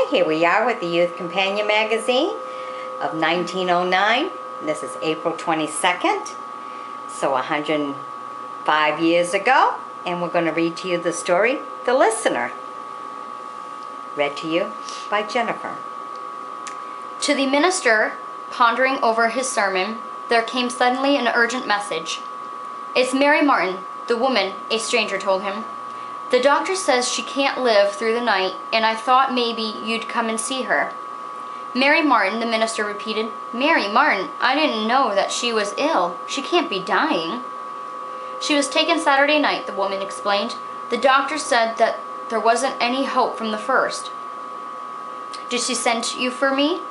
Okay, here we are with the Youth Companion magazine of 1909. This is April 22nd, so 105 years ago. And we're going to read to you the story, The Listener. Read to you by Jennifer. To the minister, pondering over his sermon, there came suddenly an urgent message. "It's Mary Martin, the woman," a stranger told him. "The doctor says she can't live through the night, and I thought maybe you'd come and see her." "Mary Martin," the minister repeated. "Mary Martin? I didn't know that she was ill. She can't be dying." "She was taken Saturday night," the woman explained. "The doctor said that there wasn't any hope from the first." "Did she send you for me?"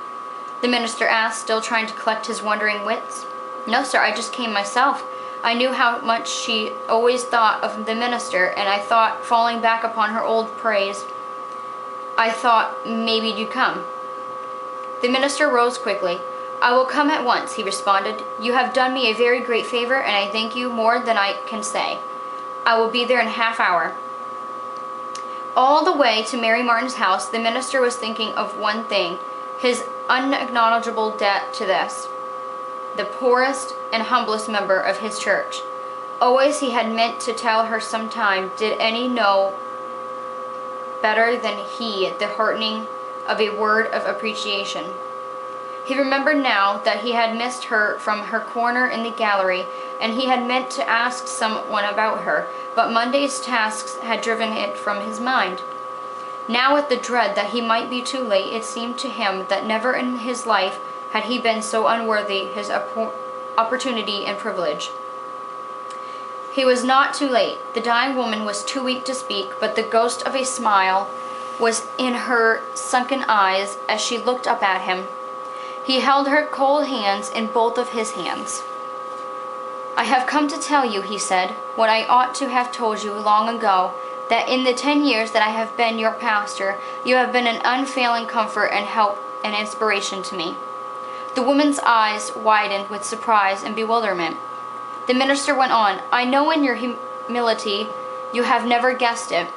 the minister asked, still trying to collect his wandering wits. "No, sir, I just came myself. I knew how much she always thought of the minister, and I thought, falling back upon her old praise, I thought maybe you'd come." The minister rose quickly. "I will come at once," he responded. "You have done me a very great favor, and I thank you more than I can say. I will be there in a half-hour." All the way to Mary Martin's house, the minister was thinking of one thing, his unacknowledgeable debt to this, the poorest and humblest member of his church. Always he had meant to tell her sometime, did any know better than he the heartening of a word of appreciation. He remembered now that he had missed her from her corner in the gallery, and he had meant to ask someone about her, but Monday's tasks had driven it from his mind. Now, with the dread that he might be too late, it seemed to him that never in his life had he been so unworthy his opportunity and privilege. He was not too late. The dying woman was too weak to speak, but the ghost of a smile was in her sunken eyes as she looked up at him. He held her cold hands in both of his hands. "I have come to tell you," he said, "what I ought to have told you long ago, that in the 10 years that I have been your pastor, you have been an unfailing comfort and help and inspiration to me." The woman's eyes widened with surprise and bewilderment. The minister went on, "I know in your humility you have never guessed it,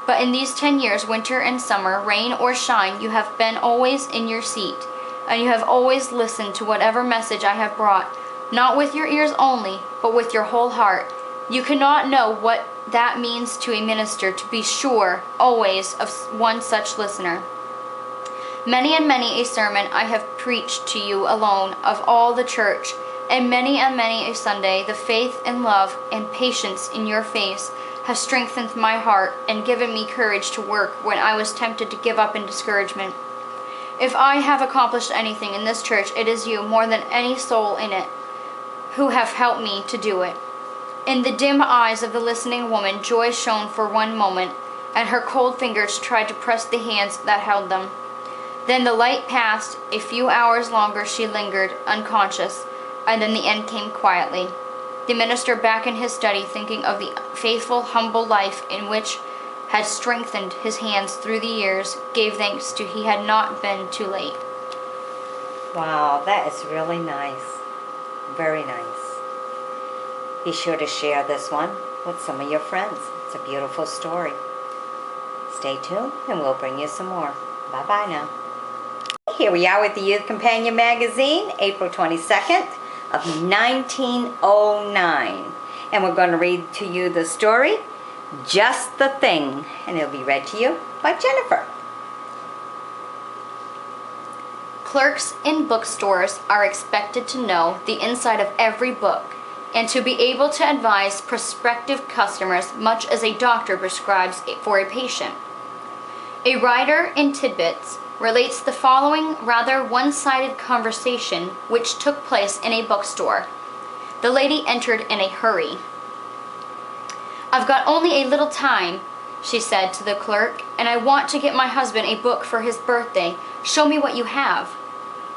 but in these 10 years, winter and summer, rain or shine, you have been always in your seat, and you have always listened to whatever message I have brought, not with your ears only, but with your whole heart. You cannot know what that means to a minister to be sure always of one such listener. Many and many a sermon I have preached to you alone of all the church, and many a Sunday the faith and love and patience in your face have strengthened my heart and given me courage to work when I was tempted to give up in discouragement. If I have accomplished anything in this church, it is you, more than any soul in it, who have helped me to do it." In the dim eyes of the listening woman, joy shone for one moment, and her cold fingers tried to press the hands that held them. Then the light passed. A few hours longer she lingered, unconscious, and then the end came quietly. The minister, back in his study, thinking of the faithful, humble life in which had strengthened his hands through the years, gave thanks to he had not been too late. Wow, that is really nice. Very nice. Be sure to share this one with some of your friends. It's a beautiful story. Stay tuned and we'll bring you some more. Bye-bye now. Here we are with the Youth Companion magazine, April 22nd of 1909. And we're going to read to you the story, Just the Thing. And it'll be read to you by Jennifer. Clerks in bookstores are expected to know the inside of every book and to be able to advise prospective customers much as a doctor prescribes for a patient. A writer in Tidbits relates the following rather one-sided conversation which took place in a bookstore. The lady entered in a hurry. "I've got only a little time," she said to the clerk, "and I want to get my husband a book for his birthday. Show me what you have."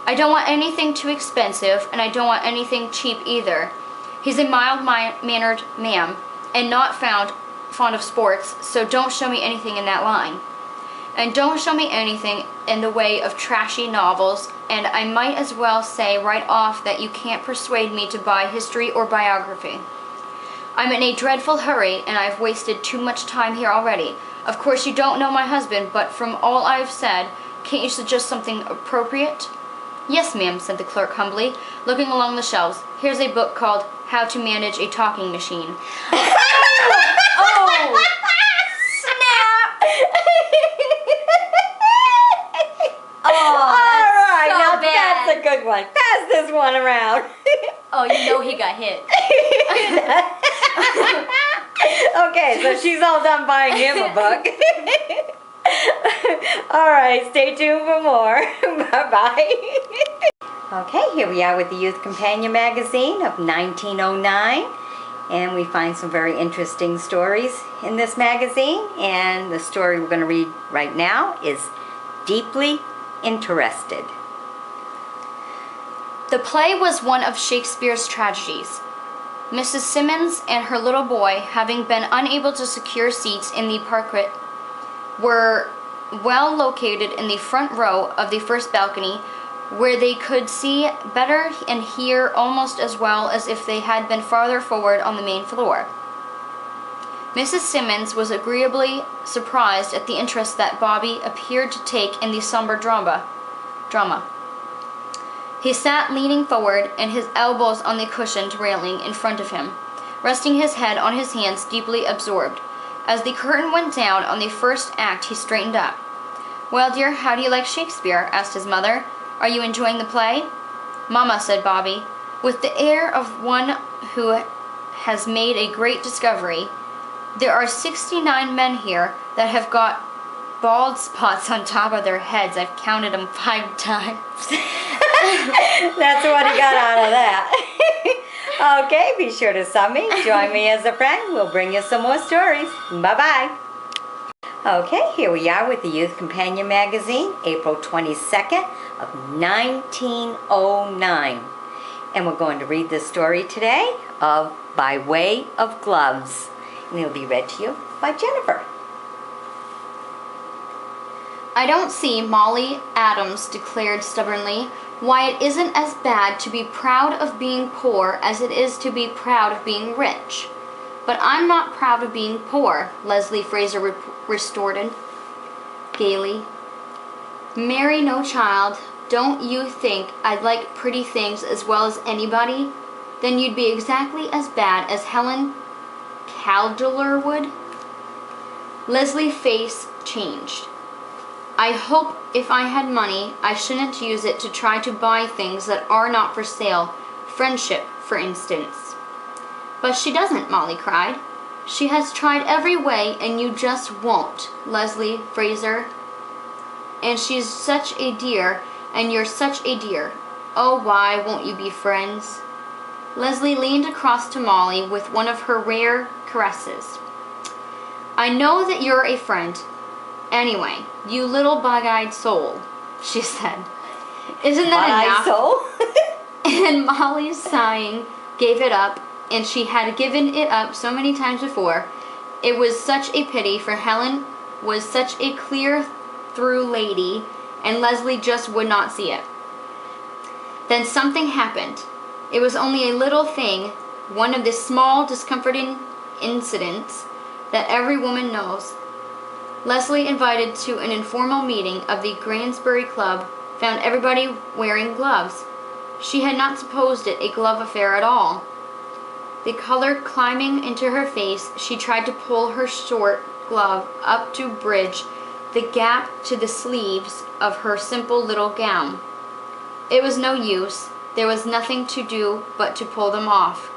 "I don't want anything too expensive, and I don't want anything cheap either. He's a mild-mannered man, and not fond of sports, so don't show me anything in that line. And don't show me anything in the way of trashy novels, and I might as well say right off that you can't persuade me to buy history or biography. I'm in a dreadful hurry, and I've wasted too much time here already. Of course you don't know my husband, but from all I've said, Can't you suggest something appropriate? Yes, ma'am, said the clerk humbly, looking along the shelves. Here's a book called How to Manage a Talking Machine. Oh! Snap! Oh, All right, so now bad. that's a good one. Pass this one around. Oh, you know he got hit. Okay, so she's all done buying him a book. All right, stay tuned for more. Bye-bye. Okay, here we are with the Youth Companion magazine of 1909. And we find some very interesting stories in this magazine. And the story we're going to read right now is Deeply Interested. The play was one of Shakespeare's tragedies. Mrs. Simmons and her little boy, having been unable to secure seats in the parquet, were well located in the front row of the first balcony, where they could see better and hear almost as well as if they had been farther forward on the main floor. Mrs. Simmons was agreeably surprised at the interest that Bobby appeared to take in the somber drama. He sat leaning forward and his elbows on the cushioned railing in front of him, resting his head on his hands, deeply absorbed. As the curtain went down on the first act, he straightened up. "Well, dear, how do you like Shakespeare?" asked his mother. "Are you enjoying the play?" "Mamma," said Bobby, with the air of one who has made a great discovery, "there are 69 men here that have got bald spots on top of their heads. I've counted them 5 times. That's what he got out of that. Okay, be sure to sub me. Join me as a friend. We'll bring you some more stories. Bye-bye. Okay, here we are with the Youth Companion magazine, April 22nd of 1909. And we're going to read this story today of By Way of Gloves. And it'll be read to you by Jennifer. "I don't see," Molly Adams declared stubbornly, "why it isn't as bad to be proud of being poor as it is to be proud of being rich." "But I'm not proud of being poor," Leslie Fraser retorted gaily. "Marry no child. Don't you think I'd like pretty things as well as anybody? Then you'd be exactly as bad as Helen Calderwood." Leslie's face changed. "I hope if I had money, I shouldn't use it to try to buy things that are not for sale. Friendship, for instance." "But she doesn't," Molly cried. "She has tried every way, and you just won't, Leslie Fraser. And she's such a dear, and you're such a dear. Oh, why won't you be friends?" Leslie leaned across to Molly with one of her rare caresses. "I know that you're a friend. Anyway, you little bug-eyed soul," she said. "Isn't that enough?" Soul? And Molly, sighing, gave it up, and she had given it up so many times before. It was such a pity, for Helen was such a clear-through lady, and Leslie just would not see it. Then something happened. It was only a little thing, one of the small, discomforting incidents that every woman knows. Leslie, invited to an informal meeting of the Granbury Club, found everybody wearing gloves. She had not supposed it a glove affair at all. The color climbing into her face, she tried to pull her short glove up to bridge the gap to the sleeves of her simple little gown. It was no use. There was nothing to do but to pull them off.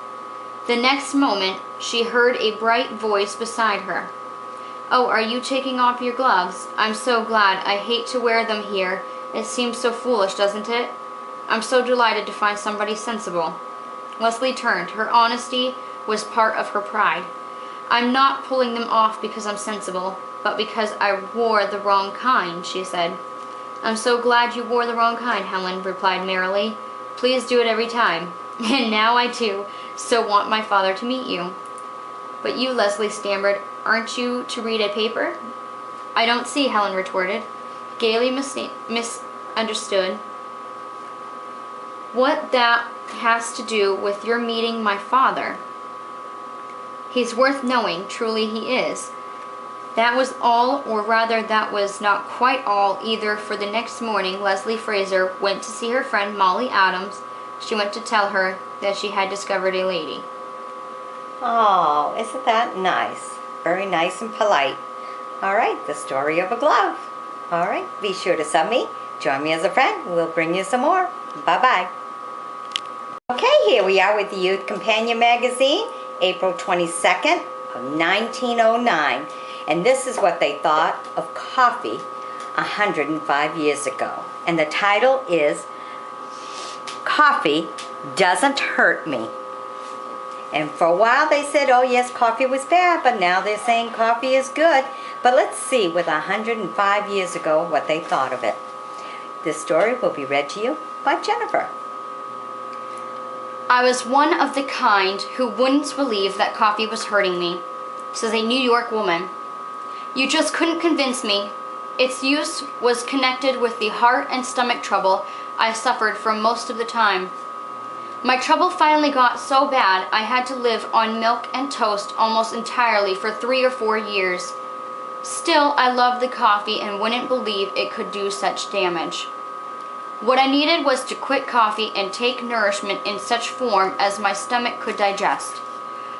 The next moment, she heard a bright voice beside her. "Oh, are you taking off your gloves? I'm so glad. I hate to wear them here. It seems so foolish, doesn't it? I'm so delighted to find somebody sensible." Leslie turned. Her honesty was part of her pride. "I'm not pulling them off because I'm sensible, but because I wore the wrong kind," she said. "I'm so glad you wore the wrong kind," Helen replied merrily. "Please do it every time. And now I do, so want my father to meet you." "But you," Leslie stammered, "aren't you to read a paper?" "I don't see," Helen retorted, gaily misunderstood, "what that has to do with your meeting my father. He's worth knowing, truly he is. That was all, or rather that was not quite all either, for the next morning Leslie Fraser went to see her friend Molly Adams. She went to tell her that she had discovered a lady. Oh, isn't that nice? Very nice and polite. All right, the story of a glove. All right, be sure to sub me. Join me as a friend. We'll bring you some more. Bye-bye. Okay, here we are with the Youth Companion Magazine, April 22nd of 1909. And this is what they thought of coffee 105 years ago. And the title is Coffee Doesn't Hurt Me. And for a while they said, oh yes, coffee was bad, but now they're saying coffee is good. But let's see with 105 years ago what they thought of it. This story will be read to you by Jennifer. I was one of the kind who wouldn't believe that coffee was hurting me, says a New York woman. You just couldn't convince me. Its use was connected with the heart and stomach trouble I suffered from most of the time. My trouble finally got so bad I had to live on milk and toast almost entirely for 3 or 4 years. Still, I loved the coffee and wouldn't believe it could do such damage. What I needed was to quit coffee and take nourishment in such form as my stomach could digest.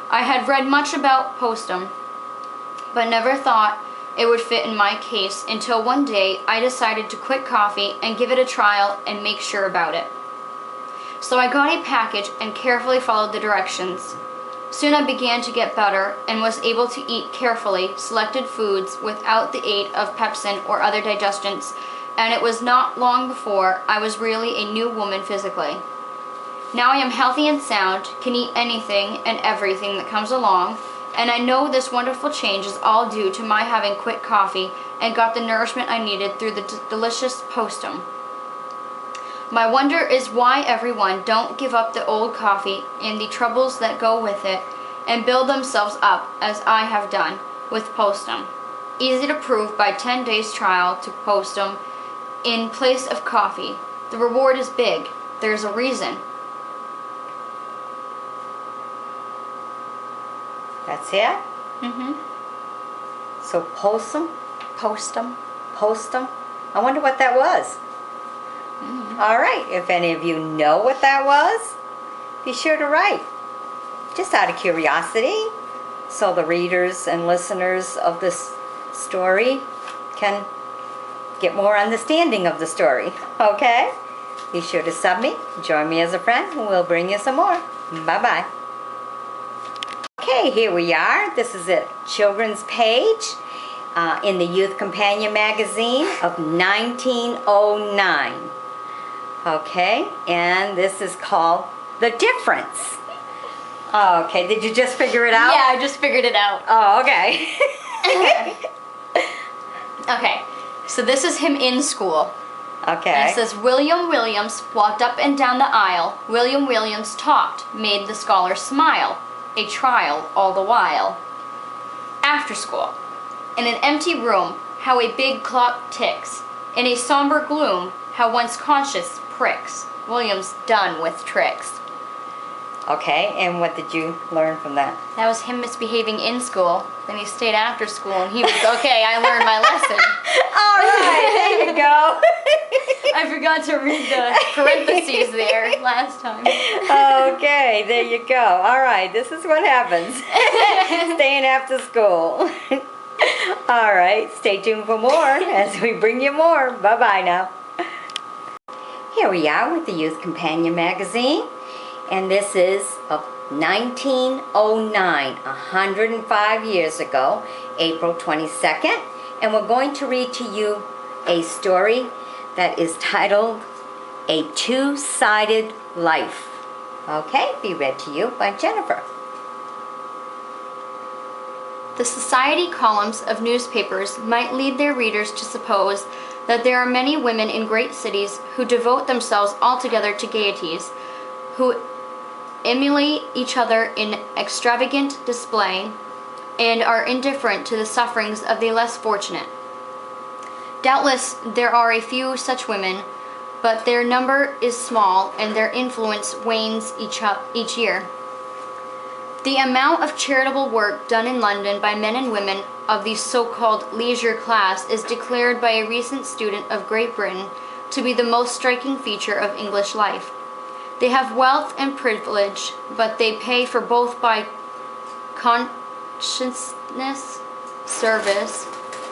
I had read much about postum, but never thought it would fit in my case until one day I decided to quit coffee and give it a trial and make sure about it. So I got a package and carefully followed the directions. Soon I began to get better and was able to eat carefully selected foods without the aid of pepsin or other digestants, and it was not long before I was really a new woman physically. Now I am healthy and sound, can eat anything and everything that comes along, and I know this wonderful change is all due to my having quit coffee and got the nourishment I needed through the delicious postum. My wonder is why everyone don't give up the old coffee and the troubles that go with it and build themselves up as I have done with postum. Easy to prove by 10 days trial to postum in place of coffee. The reward is big. There's a reason. That's it? Mm-hmm. So postum? Postum. Postum? I wonder what that was. All right, if any of you know what that was, be sure to write. Just out of curiosity, so the readers and listeners of this story can get more understanding of the story, okay? Be sure to sub me, join me as a friend, and we'll bring you some more. Bye-bye. Okay, here we are. This is a children's page in the Youth Companion Magazine of 1909. Okay, and this is called The Difference. Okay, did you just figure it out? Yeah, I just figured it out. Oh, okay. Okay, so this is him in school. Okay. And it says, William Williams walked up and down the aisle. William Williams talked, made the scholar smile. A trial all the while. After school. In an empty room, how a big clock ticks. In a somber gloom, how one's conscience pricks. William's done with tricks. Okay, and what did you learn from that? That was him misbehaving in school. Then he stayed after school and he was, okay, I learned my lesson. All right, there you go. I forgot to read the parentheses there last time. Okay, there you go. All right, this is what happens. Staying after school. All right, stay tuned for more as we bring you more. Bye-bye now. Here we are with the Youth Companion Magazine, and this is of 1909, 105 years ago, April 22nd, and we're going to read to you a story that is titled A Two-Sided Life. Okay, be read to you by Jennifer. The society columns of newspapers might lead their readers to suppose that there are many women in great cities who devote themselves altogether to gaieties, who emulate each other in extravagant display, and are indifferent to the sufferings of the less fortunate. Doubtless there are a few such women, but their number is small and their influence wanes each year. The amount of charitable work done in London by men and women of the so-called leisure class is declared by a recent student of Great Britain to be the most striking feature of English life. They have wealth and privilege, but they pay for both by conscientious service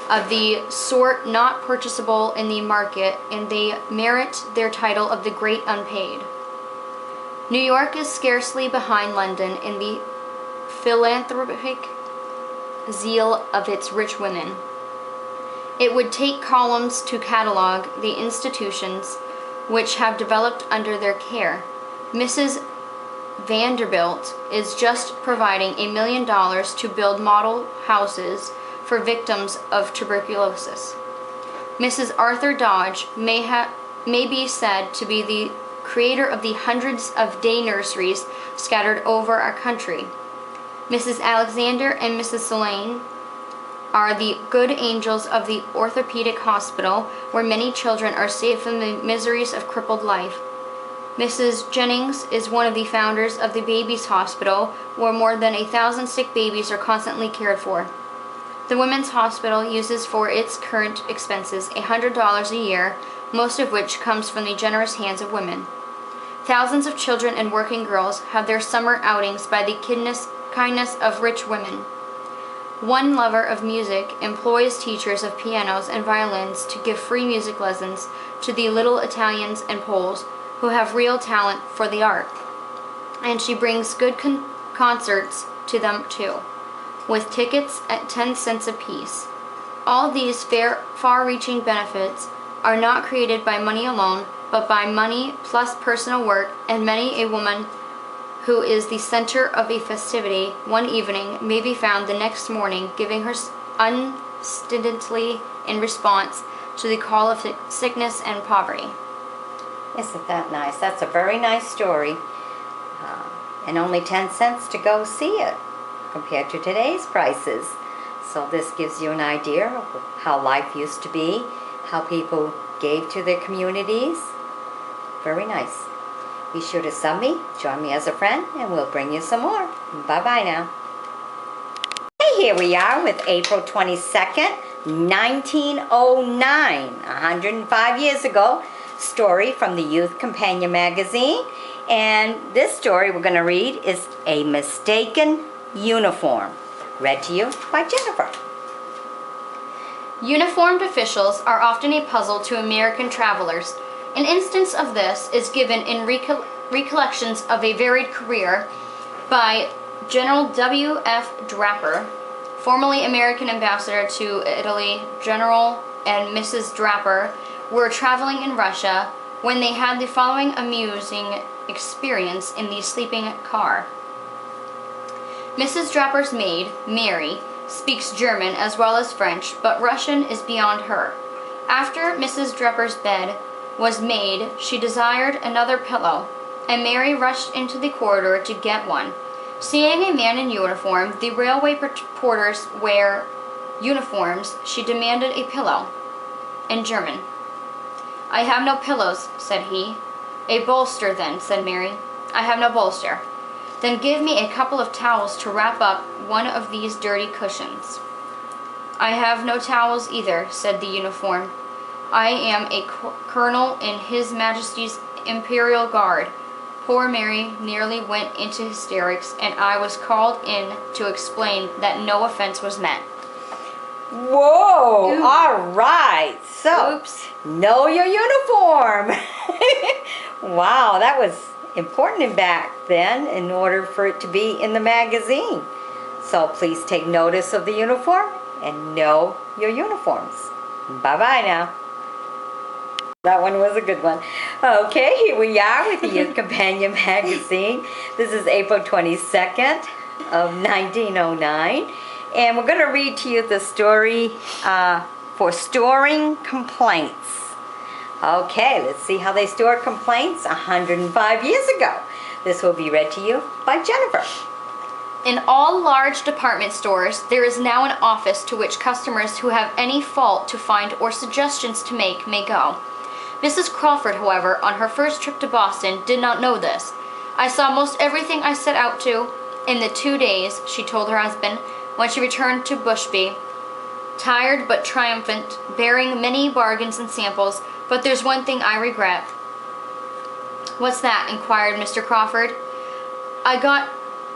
of the sort not purchasable in the market, and they merit their title of the great unpaid. New York is scarcely behind London in the philanthropic zeal of its rich women. It would take columns to catalogue the institutions which have developed under their care. Mrs. Vanderbilt is just providing $1 million to build model houses for victims of tuberculosis. Mrs. Arthur Dodge may be said to be the creator of the hundreds of day nurseries scattered over our country. Mrs. Alexander and Mrs. Solane are the good angels of the orthopedic hospital, where many children are saved from the miseries of crippled life. Mrs. Jennings is one of the founders of the Babies Hospital, where more than 1,000 sick babies are constantly cared for. The Women's Hospital uses for its current expenses $100 a year, most of which comes from the generous hands of women. Thousands of children and working girls have their summer outings by the kindness of rich women. One lover of music employs teachers of pianos and violins to give free music lessons to the little Italians and Poles who have real talent for the art. And she brings good concerts to them too, with tickets at 10 cents apiece. All these far-reaching benefits are not created by money alone, but by money plus personal work, and many a woman who is the center of a festivity one evening may be found the next morning giving her unstintedly in response to the call of sickness and poverty. Isn't that nice? That's a very nice story. And only 10 cents to go see it compared to today's prices. So this gives you an idea of how life used to be, how people gave to their communities. Very nice. Be sure to sub me, join me as a friend, and we'll bring you some more. Bye-bye now. Hey, here we are with April 22nd, 1909, 105 years ago. Story from the Youth Companion magazine. And this story we're going to read is A Mistaken Uniform. Read to you by Jennifer. Uniformed officials are often a puzzle to American travelers. An instance of this is given in Recollections of a Varied Career by General W. F. Draper, formerly American ambassador to Italy. General and Mrs. Draper were traveling in Russia when they had the following amusing experience in the sleeping car. Mrs. Draper's maid, Mary, speaks German as well as French, but Russian is beyond her. After Mrs. Draper's bed was made, she desired another pillow, and Mary rushed into the corridor to get one. Seeing a man in uniform, the railway porters wear uniforms, she demanded a pillow. In German. "I have no pillows," said he. "A bolster then," said Mary. "I have no bolster." "Then give me a couple of towels to wrap up one of these dirty cushions." "I have no towels either," said the uniform. "I am a colonel in His Majesty's Imperial Guard." Poor Mary nearly went into hysterics, and I was called in to explain that no offense was meant. Whoa! Ooh. All right. So, Oops. know your uniform. Wow, that was important back then in order for it to be in the magazine. So please take notice of the uniform and know your uniforms. Bye-bye now. That one was a good one. Okay, here we are with the Youth Companion magazine. This is April 22nd of 1909. And we're going to read to you the story for storing complaints. Okay, let's see how they stored complaints 105 years ago. This will be read to you by Jennifer. In all large department stores, there is now an office to which customers who have any fault to find or suggestions to make may go. Mrs. Crawford, however, on her first trip to Boston, did not know this. "I saw most everything I set out to, in the 2 days, she told her husband when she returned to Bushby, tired but triumphant, bearing many bargains and samples. "But there's one thing I regret." "What's that?" inquired Mr. Crawford. "I got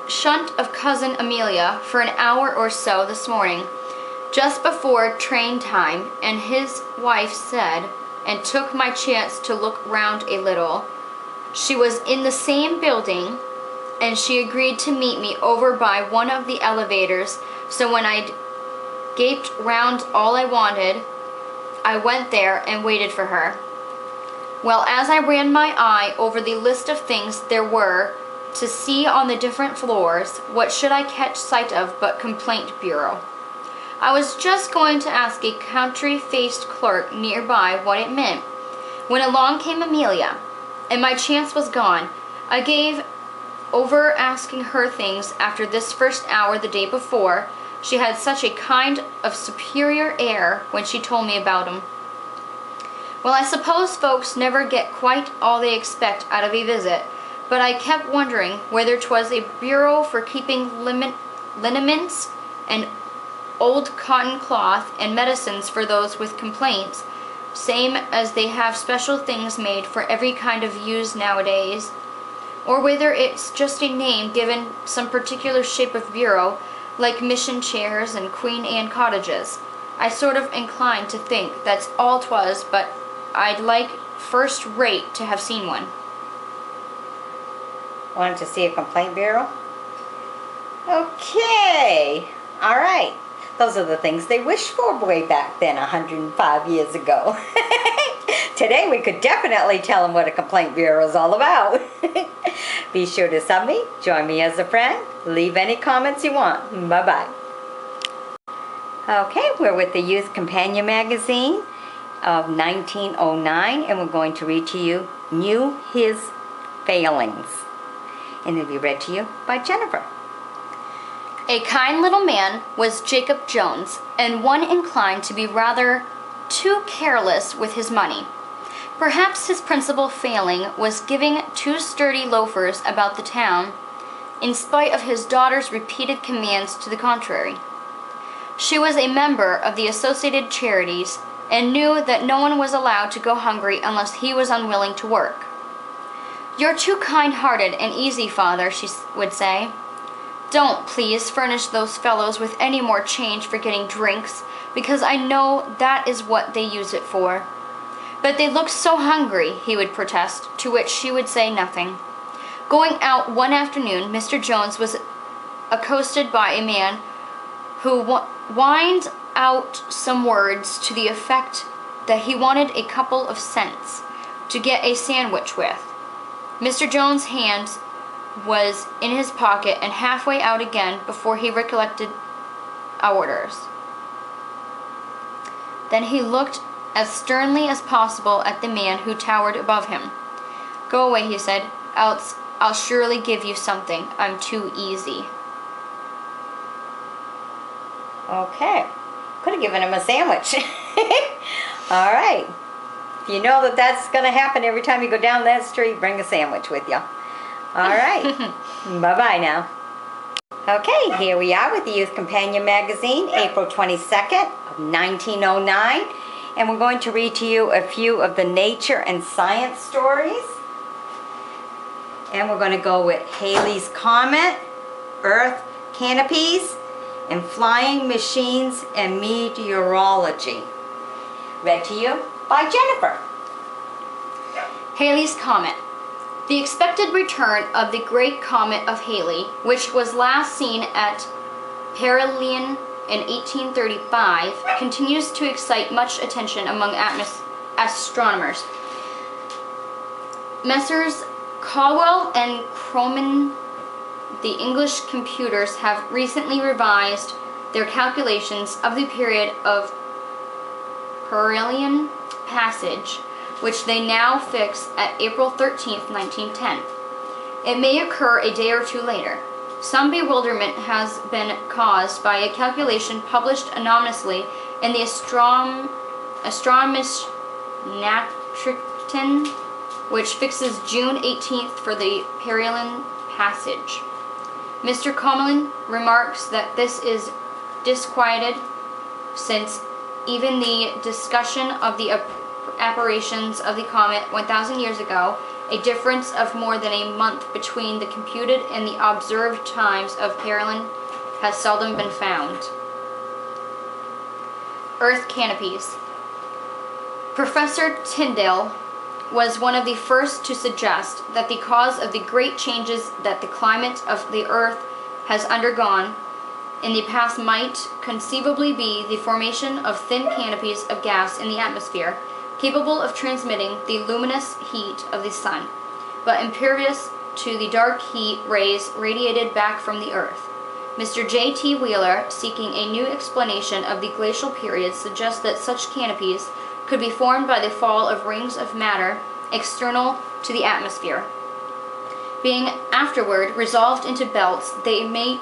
shunt of Cousin Amelia for an hour or so this morning, just before train time, and his wife said, and took my chance to look round a little. She was in the same building, and she agreed to meet me over by one of the elevators, so when I'd gaped round all I wanted, I went there and waited for her. Well, as I ran my eye over the list of things there were to see on the different floors, what should I catch sight of but Complaint Bureau? I was just going to ask a country-faced clerk nearby what it meant, when along came Amelia, and my chance was gone. I gave over asking her things after this first hour the day before. She had such a kind of superior air when she told me about 'em. Well, I suppose folks never get quite all they expect out of a visit, but I kept wondering whether 'twas a bureau for keeping liniments and old cotton cloth and medicines for those with complaints, same as they have special things made for every kind of use nowadays, or whether it's just a name given some particular shape of bureau, like mission chairs and Queen Anne cottages. I sort of inclined to think that's all 'twas, but I'd like first rate to have seen one." Wanted to see a complaint bureau? Okay. All right. Those are the things they wished for way back then, 105 years ago. Today we could definitely tell them what a complaint bureau is all about. Be sure to sub me, join me as a friend, leave any comments you want. Bye-bye. Okay, we're with the Youth Companion magazine of 1909, and we're going to read to you Knew His Failings. And it'll be read to you by Jennifer. A kind little man was Jacob Jones, and one inclined to be rather too careless with his money. Perhaps his principal failing was giving two sturdy loafers about the town, in spite of his daughter's repeated commands to the contrary. She was a member of the Associated Charities, and knew that no one was allowed to go hungry unless he was unwilling to work. "You're too kind-hearted and easy, father," she would say. "Don't, please, furnish those fellows with any more change for getting drinks, because I know that is what they use it for." "But they look so hungry," he would protest, to which she would say nothing. Going out one afternoon, Mr. Jones was accosted by a man who whined out some words to the effect that he wanted a couple of cents to get a sandwich with. Mr. Jones' hand was in his pocket and halfway out again before he recollected orders. Then he looked as sternly as possible at the man who towered above him. "Go away," he said, "else I'll surely give you something. I'm too easy." Okay. Could have given him a sandwich. All right. If you know that that's going to happen every time you go down that street, bring a sandwich with you. All right. Bye-bye now. Okay, here we are with the Youth Companion magazine, April 22nd of 1909. And we're going to read to you a few of the nature and science stories. And we're going to go with Halley's Comet, Earth Canopies, and Flying Machines and Meteorology. Read to you by Jennifer. Halley's Comet. The expected return of the great comet of Halley, which was last seen at Perihelion in 1835, continues to excite much attention among astronomers. Messrs. Caldwell and Croman, the English computers, have recently revised their calculations of the period of perihelion passage, which they now fix at April 13th, 1910. It may occur a day or two later. Some bewilderment has been caused by a calculation published anonymously in the Astronomische Nachrichten, which fixes June 18th for the perihelion passage. Mr. Commelin remarks that this is disquieted since even the discussion of the apparitions of the comet 1,000 years ago, a difference of more than a month between the computed and the observed times of Perelin has seldom been found. Earth canopies. Professor Tyndall was one of the first to suggest that the cause of the great changes that the climate of the Earth has undergone in the past might conceivably be the formation of thin canopies of gas in the atmosphere, capable of transmitting the luminous heat of the sun, but impervious to the dark heat rays radiated back from the Earth. Mr. J.T. Wheeler, seeking a new explanation of the glacial period, suggests that such canopies could be formed by the fall of rings of matter external to the atmosphere. Being afterward resolved into belts, they might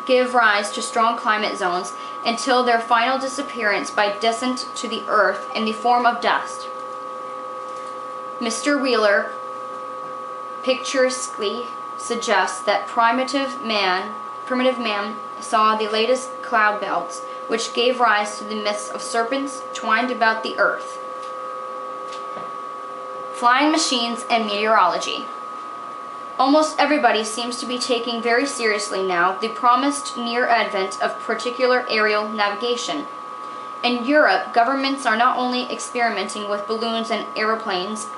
give rise to strong climate zones until their final disappearance by descent to the earth in the form of dust. Mr. Wheeler picturesquely suggests that primitive man saw the latest cloud belts, which gave rise to the myths of serpents twined about the earth. Flying machines and meteorology. Almost everybody seems to be taking very seriously now the promised near advent of particular aerial navigation. In Europe, governments are not only experimenting with balloons and aeroplanes,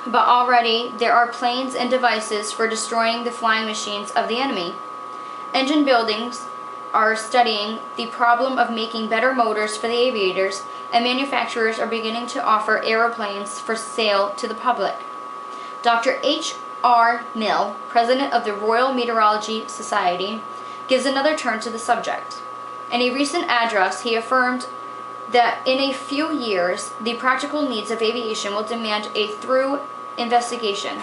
but already there are planes and devices for destroying the flying machines of the enemy. Engine buildings are studying the problem of making better motors for the aviators, and manufacturers are beginning to offer aeroplanes for sale to the public. Dr. H.R. Mill, president of the Royal Meteorology Society, gives another turn to the subject. In a recent address, he affirmed that in a few years, the practical needs of aviation will demand a thorough investigation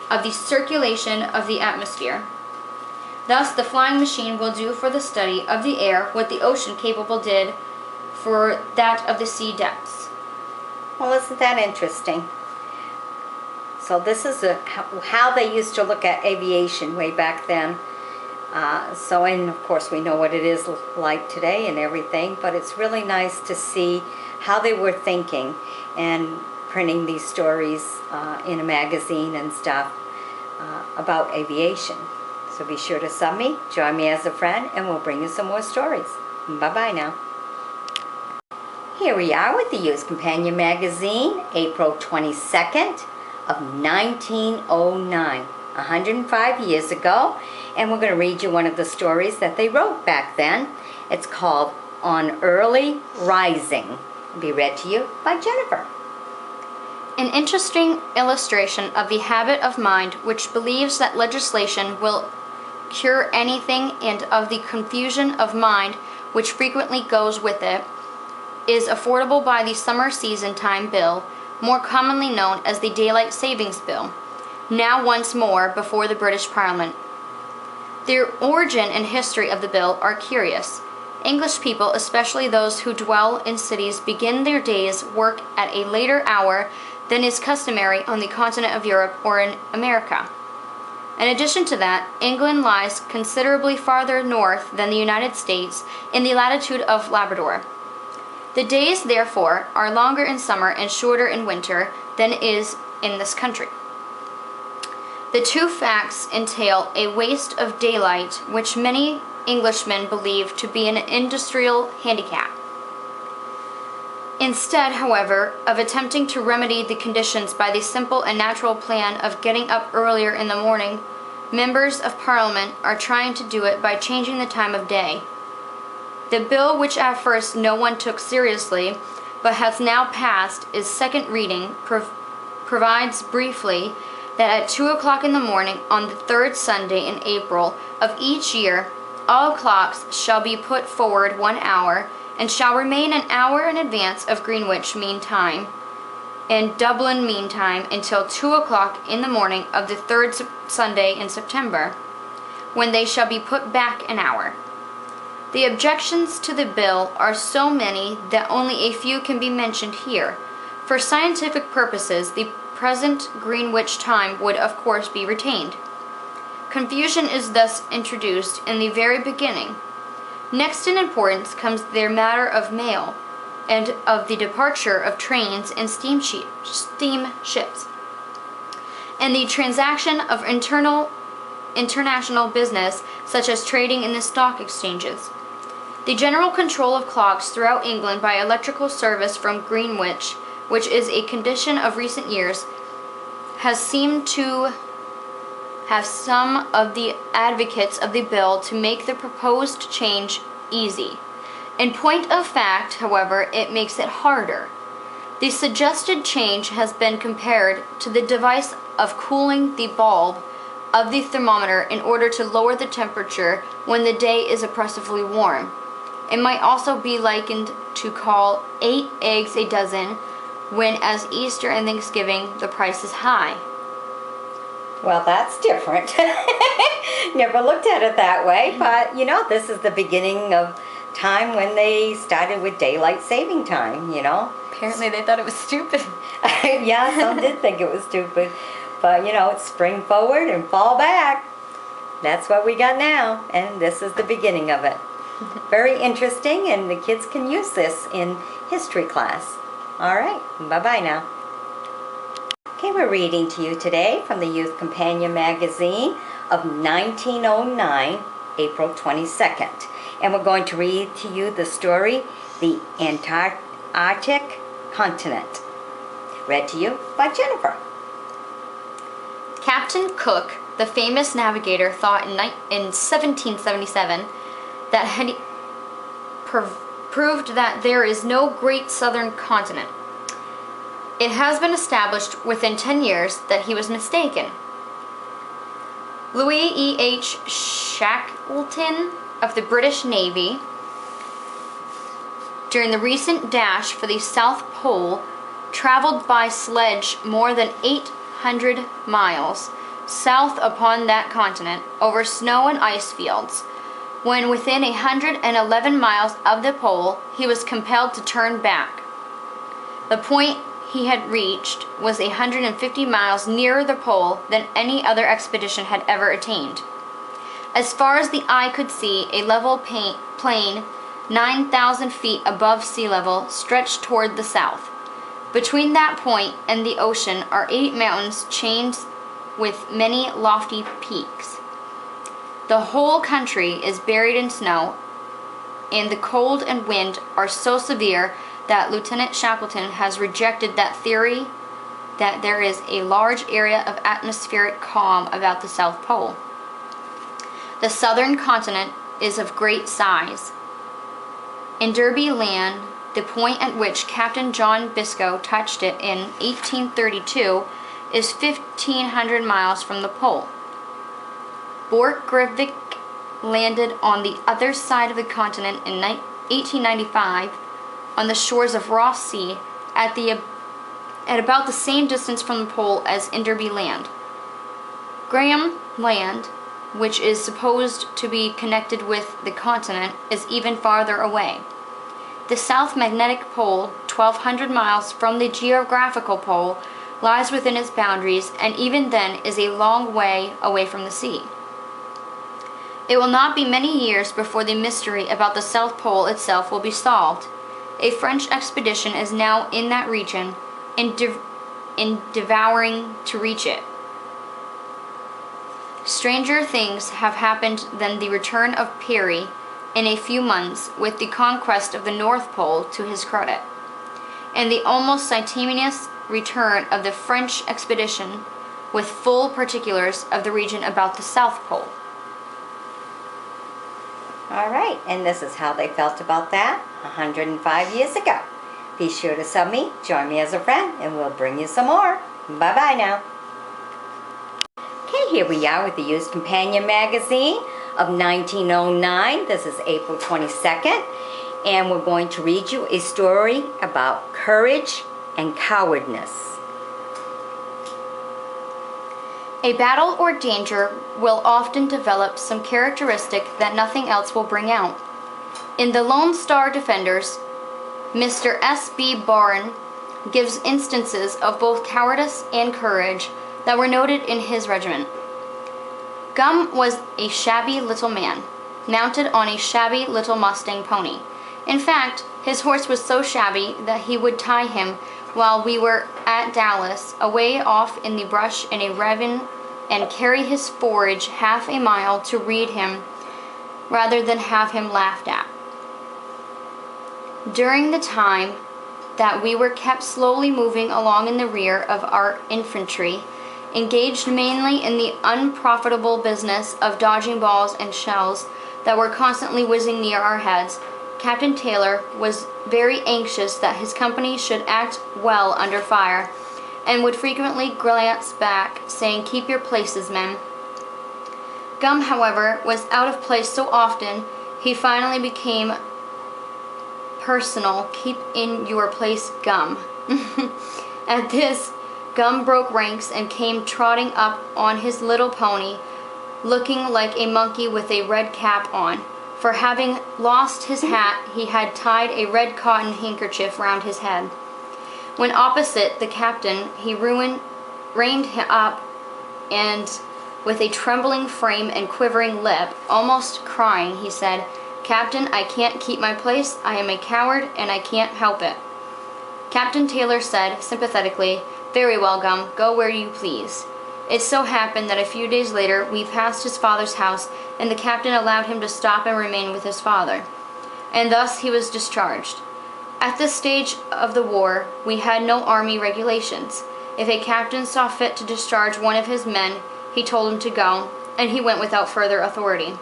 of the circulation of the atmosphere. Thus, the flying machine will do for the study of the air what the ocean capable did for that of the sea depths. Well, isn't that interesting? So this is how they used to look at aviation way back then. And of course we know what it is like today and everything, but it's really nice to see how they were thinking and printing these stories in a magazine and stuff about aviation. So be sure to sub me, join me as a friend, and we'll bring you some more stories. Bye-bye now. Here we are with the Youth Companion magazine, April 22nd of 1909, 105 years ago, and we're going to read you one of the stories that they wrote back then. It's called On Early Rising. It'll be read to you by Jennifer. An interesting illustration of the habit of mind which believes that legislation will cure anything and of the confusion of mind which frequently goes with it is affordable by the Summer Season Time Bill, more commonly known as the Daylight Savings Bill, now once more before the British Parliament. The origin and history of the bill are curious. English people, especially those who dwell in cities, begin their day's work at a later hour than is customary on the continent of Europe or in America. In addition to that, England lies considerably farther north than the United States in the latitude of Labrador. The days, therefore, are longer in summer and shorter in winter than is in this country. The two facts entail a waste of daylight, which many Englishmen believe to be an industrial handicap. Instead, however, of attempting to remedy the conditions by the simple and natural plan of getting up earlier in the morning, members of Parliament are trying to do it by changing the time of day. The bill, which at first no one took seriously, but has now passed its second reading, provides briefly that at 2 o'clock in the morning on the third Sunday in April of each year, all clocks shall be put forward 1 hour, and shall remain an hour in advance of Greenwich Mean Time and Dublin Mean Time until 2 o'clock in the morning of the third Sunday in September, when they shall be put back an hour. The objections to the bill are so many that only a few can be mentioned here. For scientific purposes, the present Greenwich time would of course be retained. Confusion is thus introduced in the very beginning. Next in importance comes the matter of mail and of the departure of trains and steamships, and the transaction of international business, such as trading in the stock exchanges. The general control of clocks throughout England by electrical service from Greenwich, which is a condition of recent years, has seemed to have some of the advocates of the bill to make the proposed change easy. In point of fact, however, it makes it harder. The suggested change has been compared to the device of cooling the bulb of the thermometer in order to lower the temperature when the day is oppressively warm. It might also be likened to call 8 eggs a dozen when, as Easter and Thanksgiving, the price is high. Well, that's different. Never looked at it that way, but you know, this is the beginning of time when they started with daylight saving time, you know. Apparently they thought it was stupid. Yeah, some did think it was stupid, but you know, it's spring forward and fall back. That's what we got now, and this is the beginning of it. Very interesting, and the kids can use this in history class. All right, bye-bye now. Okay, we're reading to you today from the Youth Companion magazine of 1909, April 22nd. And we're going to read to you the story, The Antarctic Continent. Read to you by Jennifer. Captain Cook, the famous navigator, thought in 1777 that had proved that there is no great southern continent. It has been established within 10 years that he was mistaken. Louis E. H. Shackleton of the British Navy, during the recent dash for the South Pole, traveled by sledge more than 800 miles south upon that continent over snow and ice fields. When within 111 miles of the pole, he was compelled to turn back. The point he had reached was 150 miles nearer the pole than any other expedition had ever attained. As far as the eye could see, a level plain 9,000 feet above sea level stretched toward the south. Between that point and the ocean are 8 mountains chained with many lofty peaks. The whole country is buried in snow, and the cold and wind are so severe that Lieutenant Shackleton has rejected that theory that there is a large area of atmospheric calm about the South Pole. The southern continent is of great size. In Derby Land, the point at which Captain John Biscoe touched it in 1832 is 1,500 miles from the pole. Borchgrevink landed on the other side of the continent in 1895 on the shores of Ross Sea at about the same distance from the pole as Enderby Land. Graham Land, which is supposed to be connected with the continent, is even farther away. The South Magnetic Pole, 1,200 miles from the geographical pole, lies within its boundaries, and even then is a long way away from the sea. It will not be many years before the mystery about the South Pole itself will be solved. A French expedition is now in that region, devouring to reach it. Stranger things have happened than the return of Peary in a few months with the conquest of the North Pole to his credit, and the almost simultaneous return of the French expedition with full particulars of the region about the South Pole. All right, and this is how they felt about that 105 years ago. Be sure to sub me, join me as a friend, and we'll bring you some more. Bye-bye now. Okay, here we are with the Youth Companion magazine of 1909. This is April 22nd, and we're going to read you a story about courage and cowardness. A battle or danger will often develop some characteristic that nothing else will bring out. In the Lone Star Defenders, Mr. S.B. Barron gives instances of both cowardice and courage that were noted in his regiment. Gum was a shabby little man, mounted on a shabby little Mustang pony. In fact, his horse was so shabby that he would tie him while we were at Dallas, away off in the brush in a raven, and carry his forage half a mile to read him rather than have him laughed at. During the time that we were kept slowly moving along in the rear of our infantry, engaged mainly in the unprofitable business of dodging balls and shells that were constantly whizzing near our heads, Captain Taylor was very anxious that his company should act well under fire, and would frequently glance back, saying, "Keep your places, men." Gum, however, was out of place so often, he finally became personal. "Keep in your place, Gum." At this, Gum broke ranks and came trotting up on his little pony, looking like a monkey with a red cap on. For having lost his hat, he had tied a red cotton handkerchief round his head. When opposite the captain, he reined him up, and with a trembling frame and quivering lip, almost crying, he said, "Captain, I can't keep my place. I am a coward, and I can't help it." Captain Taylor said, sympathetically, "Very well, Gum, go where you please." It so happened that a few days later we passed his father's house, and the captain allowed him to stop and remain with his father. And thus he was discharged. At this stage of the war, we had no army regulations. If a captain saw fit to discharge one of his men, he told him to go, and he went without further authority.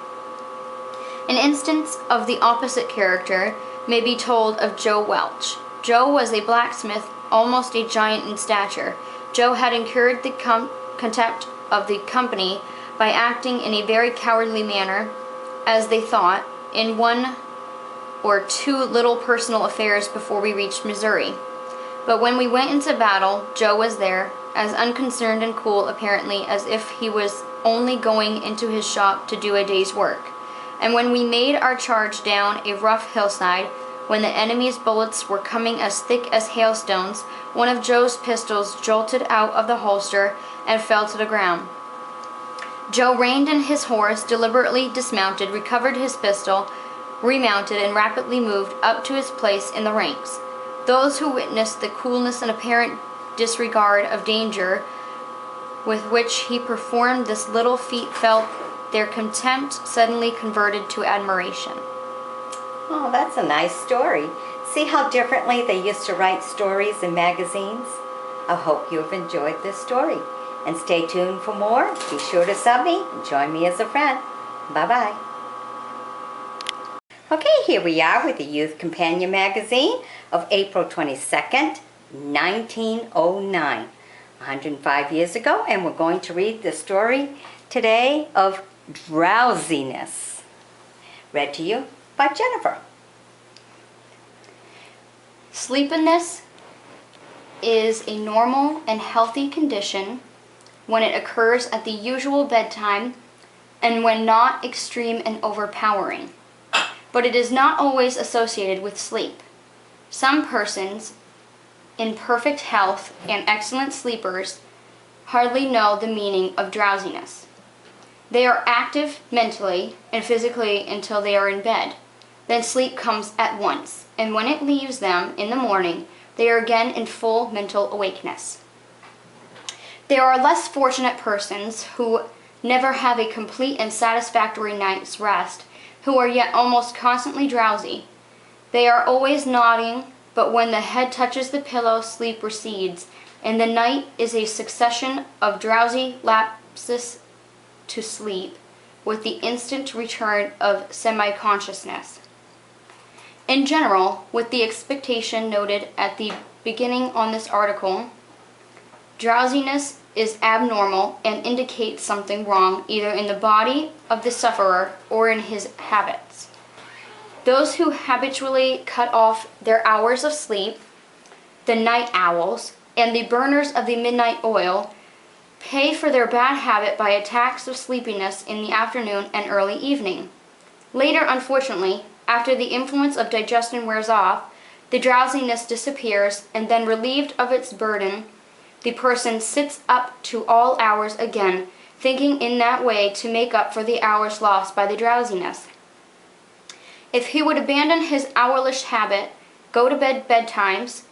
An instance of the opposite character may be told of Joe Welch. Joe was a blacksmith, almost a giant in stature. Joe had incurred the contempt of the company by acting in a very cowardly manner, as they thought, in one or two little personal affairs before we reached Missouri. But when we went into battle, Joe was there, as unconcerned and cool apparently as if he was only going into his shop to do a day's work. And when we made our charge down a rough hillside, when the enemy's bullets were coming as thick as hailstones, one of Joe's pistols jolted out of the holster and fell to the ground. Joe reined in his horse, deliberately dismounted, recovered his pistol, remounted, and rapidly moved up to his place in the ranks. Those who witnessed the coolness and apparent disregard of danger with which he performed this little feat felt their contempt suddenly converted to admiration. Oh, that's a nice story. See how differently they used to write stories in magazines? I hope you have enjoyed this story. And stay tuned for more. Be sure to sub me and join me as a friend. Bye-bye. Okay, here we are with the Youth Companion magazine of April 22nd, 1909. 105 years ago, and we're going to read the story today of Drowsiness. Read to you by Jennifer. Sleepiness is a normal and healthy condition when it occurs at the usual bedtime and when not extreme and overpowering. But it is not always associated with sleep. Some persons in perfect health and excellent sleepers hardly know the meaning of drowsiness. They are active mentally and physically until they are in bed. Then sleep comes at once, and when it leaves them in the morning, they are again in full mental awakeness. There are less fortunate persons who never have a complete and satisfactory night's rest, who are yet almost constantly drowsy. They are always nodding, but when the head touches the pillow, sleep recedes, and the night is a succession of drowsy lapses to sleep, with the instant return of semi-consciousness. In general, with the expectation noted at the beginning on this article, drowsiness is abnormal and indicates something wrong either in the body of the sufferer or in his habits. Those who habitually cut off their hours of sleep, the night owls, and the burners of the midnight oil, pay for their bad habit by attacks of sleepiness in the afternoon and early evening. Later, unfortunately, after the influence of digestion wears off, the drowsiness disappears, and then relieved of its burden, the person sits up to all hours again, thinking in that way to make up for the hours lost by the drowsiness. If he would abandon his owlish habit, go to bed betimes,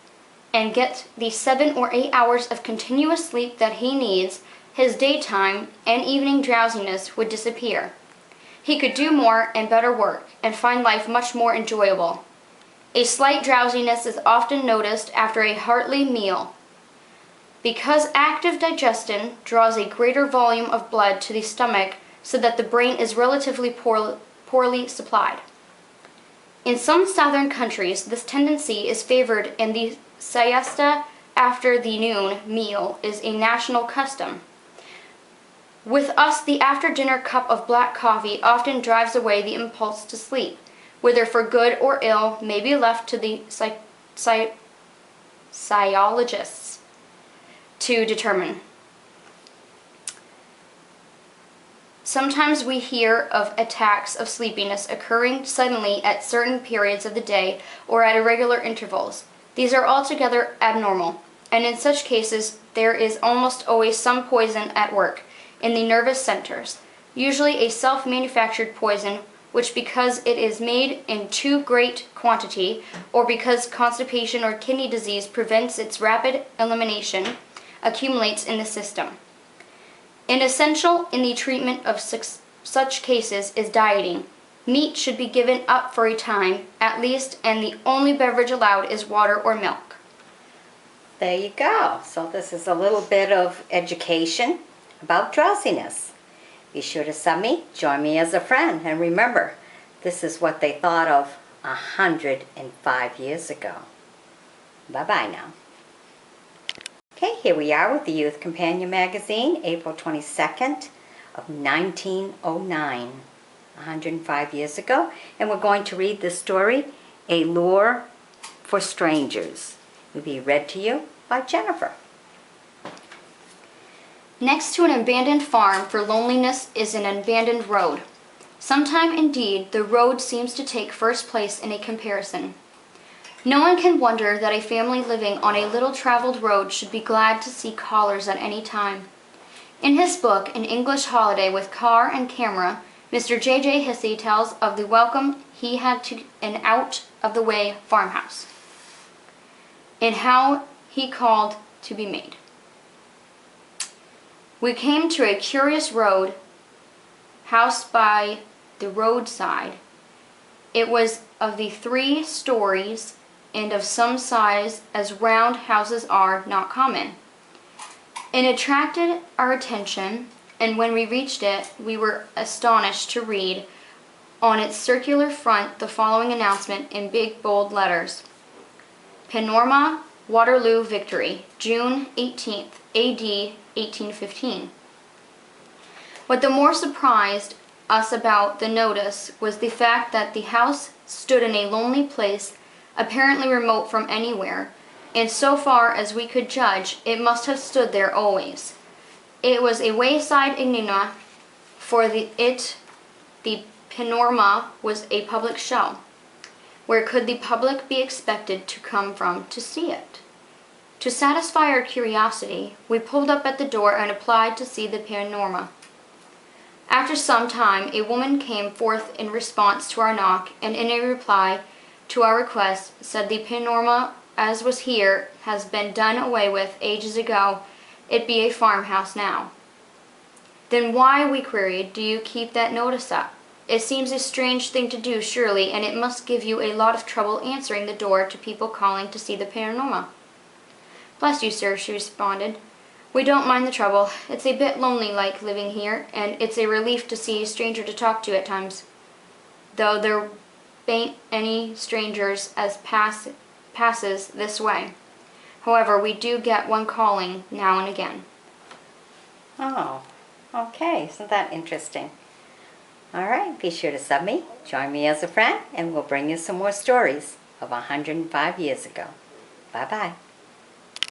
and get the 7 or 8 hours of continuous sleep that he needs, his daytime and evening drowsiness would disappear. He could do more and better work, and find life much more enjoyable. A slight drowsiness is often noticed after a hearty meal, because active digestion draws a greater volume of blood to the stomach so that the brain is relatively poorly supplied. In some southern countries, this tendency is favored, and the siesta after the noon meal is a national custom. With us, the after-dinner cup of black coffee often drives away the impulse to sleep, whether for good or ill may be left to the psychologists to determine. Sometimes we hear of attacks of sleepiness occurring suddenly at certain periods of the day or at irregular intervals. These are altogether abnormal, and in such cases there is almost always some poison at work in the nervous centers, usually a self-manufactured poison, which, because it is made in too great quantity, or because constipation or kidney disease prevents its rapid elimination, accumulates in the system. An essential in the treatment of such cases is dieting. Meat should be given up for a time, at least, and the only beverage allowed is water or milk. There you go. So this is a little bit of education about drowsiness. Be sure to sub me, join me as a friend, and remember, this is what they thought of 105 years ago. Bye-bye now. Okay, here we are with the Youth Companion magazine, April 22nd of 1909, 105 years ago, and we're going to read the story, A Lure for Strangers. It will be read to you by Jennifer. Next to an abandoned farm for loneliness is an abandoned road. Sometime, indeed, the road seems to take first place in a comparison. No one can wonder that a family living on a little-traveled road should be glad to see callers at any time. In his book, An English Holiday with Car and Camera, Mr. J.J. Hissey tells of the welcome he had to an out-of-the-way farmhouse, and how he called to be made. We came to a curious road house by the roadside. It was of the 3 stories and of some size, as round houses are not common. It attracted our attention, and when we reached it, we were astonished to read on its circular front the following announcement in big bold letters: Panorama Waterloo Victory, June 18th, A.D. 1815. What the more surprised us about the notice was the fact that the house stood in a lonely place, apparently remote from anywhere, and so far as we could judge, it must have stood there always. It was a wayside enigma, for the Panorama was a public show. Where could the public be expected to come from to see it? To satisfy our curiosity, we pulled up at the door and applied to see the Panorama. After some time, a woman came forth in response to our knock, and in a reply to our request, said the Panorama, as was here, has been done away with ages ago. It be a farmhouse now. Then why, we queried, do you keep that notice up? It seems a strange thing to do, surely, and it must give you a lot of trouble answering the door to people calling to see the Panorama. Bless you, sir, she responded. We don't mind the trouble. It's a bit lonely-like living here, and it's a relief to see a stranger to talk to at times. Though there bain't any strangers as passes this way. However, we do get one calling now and again. Oh, okay. Isn't that interesting? All right. Be sure to sub me, join me as a friend, and we'll bring you some more stories of 105 years ago. Bye-bye.